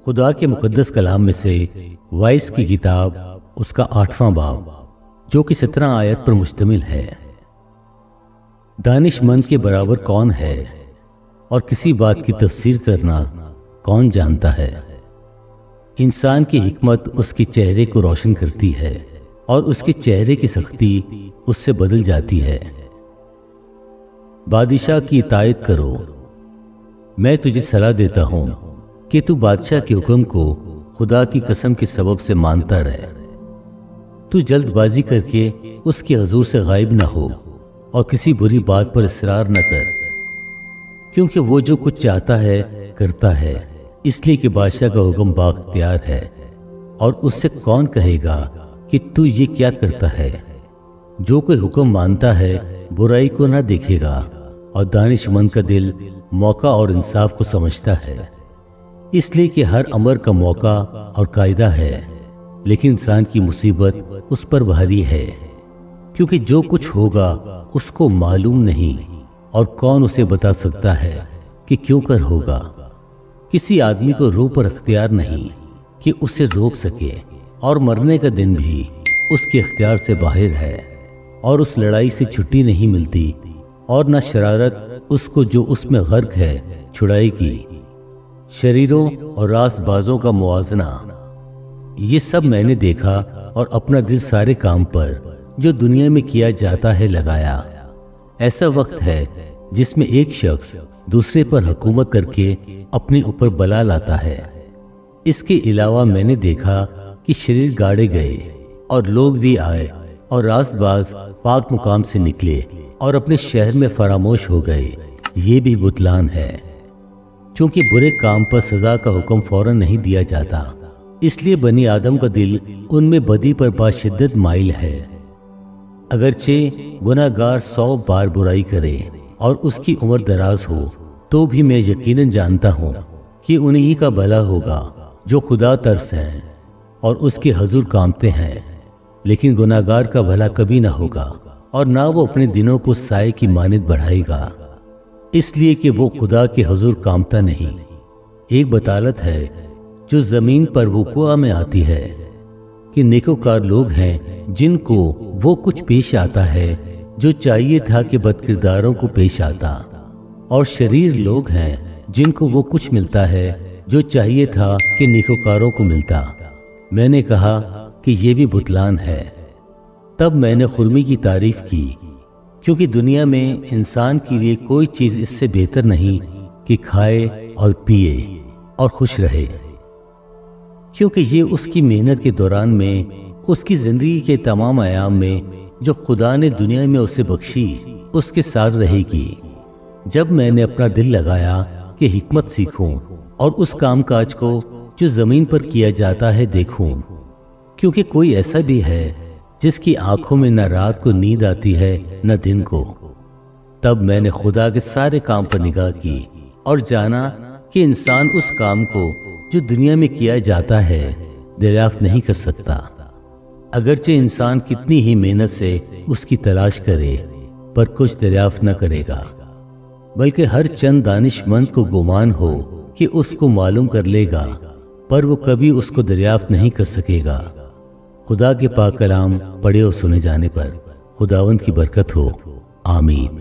خدا کے مقدس کلام میں سے وائس کی کتاب اس کا 8واں باب جو کہ 17 آیت پر مشتمل ہے۔ دانش مند کے برابر کون ہے اور کسی بات کی تفسیر کرنا کون جانتا ہے؟ انسان کی حکمت اس کے چہرے کو روشن کرتی ہے اور اس کے چہرے کی سختی اس سے بدل جاتی ہے۔ بادشاہ کی اطاعت کرو۔ میں تجھے صلاح دیتا ہوں کہ تو بادشاہ کے حکم کو خدا کی قسم کے سبب سے مانتا رہے۔ تو جلد بازی کر کے اس کے حضور سے غائب نہ ہو اور کسی بری بات پر اصرار نہ کر، کیونکہ وہ جو کچھ چاہتا ہے کرتا ہے، اس لیے کہ بادشاہ کا حکم بااختیار ہے اور اس سے کون کہے گا کہ تو یہ کیا کرتا ہے؟ جو کوئی حکم مانتا ہے برائی کو نہ دیکھے گا، اور دانش مند کا دل موقع اور انصاف کو سمجھتا ہے، اس لیے کہ ہر امر کا موقع اور قاعدہ ہے، لیکن انسان کی مصیبت اس پر بھاری ہے، کیونکہ جو کچھ ہوگا اس کو معلوم نہیں، اور کون اسے بتا سکتا ہے کہ کیوں کر ہوگا۔ کسی آدمی کو روح پر اختیار نہیں کہ اسے روک سکے، اور مرنے کا دن بھی اس کے اختیار سے باہر ہے، اور اس لڑائی سے چھٹی نہیں ملتی، اور نہ شرارت اس کو جو اس میں غرق ہے چھڑائے گی۔ شریروں اور راست بازوں کا موازنہ، یہ سب میں نے دیکھا اور اپنا دل سارے کام پر جو دنیا میں کیا جاتا ہے لگایا۔ ایسا وقت ہے جس میں ایک شخص دوسرے پر حکومت کر کے اپنے اوپر بلا لاتا ہے۔ اس کے علاوہ میں نے دیکھا کہ شریر گاڑے گئے اور لوگ بھی آئے، اور راست باز پاک مقام سے نکلے اور اپنے شہر میں فراموش ہو گئے۔ یہ بھی بتلان ہے، چونکہ برے کام پر سزا کا حکم فوراً نہیں دیا جاتا، اس لیے بنی آدم کا دل ان میں بدی پر باشدت مائل ہے۔ اگرچہ گناہ گار 100 بار برائی کرے اور اس کی عمر دراز ہو، تو بھی میں یقیناً جانتا ہوں کہ انہی کا بھلا ہوگا جو خدا ترس ہیں اور اس کے حضور کامتے ہیں، لیکن گناہ گار کا بھلا کبھی نہ ہوگا، اور نہ وہ اپنے دنوں کو سائے کی مانند بڑھائے گا، اس لیے کہ وہ خدا کے حضور کامتا نہیں۔ ایک بطالت ہے جو زمین پر وقوع میں آتی ہے کہ نیکوکار لوگ ہیں جن کو وہ کچھ پیش آتا ہے جو چاہیے تھا کہ بد کرداروں کو پیش آتا، اور شریر لوگ ہیں جن کو وہ کچھ ملتا ہے جو چاہیے تھا کہ نیکوکاروں کو ملتا۔ میں نے کہا کہ یہ بھی بتلان ہے۔ تب میں نے خرمی کی تعریف کی، کیونکہ دنیا میں انسان کے لیے کوئی چیز اس سے بہتر نہیں کہ کھائے اور پیے اور خوش رہے، کیونکہ یہ اس کی محنت کے دوران میں، اس کی زندگی کے تمام ایام میں جو خدا نے دنیا میں اسے بخشی، اس کے ساتھ رہے گی۔ جب میں نے اپنا دل لگایا کہ حکمت سیکھوں اور اس کام کاج کو جو زمین پر کیا جاتا ہے دیکھوں، کیونکہ کوئی ایسا بھی ہے جس کی آنکھوں میں نہ رات کو نیند آتی ہے نہ دن کو، تب میں نے خدا کے سارے کام پر نگاہ کی اور جانا کہ انسان اس کام کو جو دنیا میں کیا جاتا ہے دریافت نہیں کر سکتا، اگرچہ انسان کتنی ہی محنت سے اس کی تلاش کرے، پر کچھ دریافت نہ کرے گا، بلکہ ہر چند دانش مند کو گمان ہو کہ اس کو معلوم کر لے گا، پر وہ کبھی اس کو دریافت نہیں کر سکے گا۔ خدا کے پاک کلام پڑھے اور سنے جانے پر خداوند کی برکت ہو، آمین۔